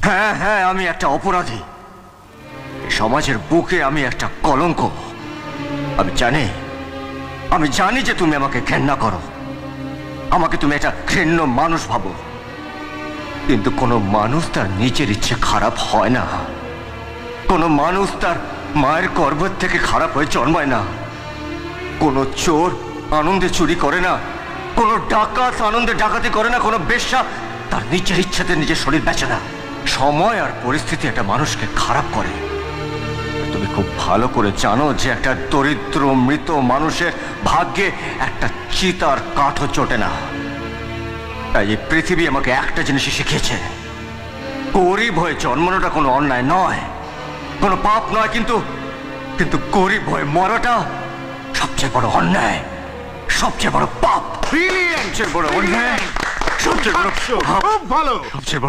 হ্যাঁ হ্যাঁ, আমি একটা অপরাধী। সমাজের বুকে আমি একটা কলঙ্ক। আমি জানি যে তুমি আমাকে ঘেন্না করো, আমাকে তুমি একটা ঘৃণ্য মানুষ ভাবো, কিন্তু কোনো মানুষ তার নিজের ইচ্ছে খারাপ হয় না। কোনো মানুষ তার মায়ের গর্ভ থেকে খারাপ হয়ে জন্মায় না। কোনো চোর আনন্দে চুরি করে না, কোনো ডাকাত আনন্দে ডাকাতি করে না, কোনো বেশ্যা তার নিজের ইচ্ছাতে নিজের শরীর বেচে না। সময় আর পরিস্থিতি একটা মানুষকে খারাপ করে। তুমি খুব ভালো করে জানো যে একটা দরিদ্র মৃত মানুষের ভাগ্যে একটা চিতার কাঠও চটে না। তাই এই পৃথিবী আমাকে একটা জিনিসই শিখিয়েছে, গরিব হয়ে জন্মানোটা কোনো অন্যায় নয়, কোনো পাপ নয়, কিন্তু কিন্তু গরিব হয়ে মরাটা সবচেয়ে বড় অন্যায়, সবচেয়ে বড় পাপ, সবচেয়ে বড় অন্যায়, সবচেয়ে বড় খুব ভালো। সবচেয়ে বড়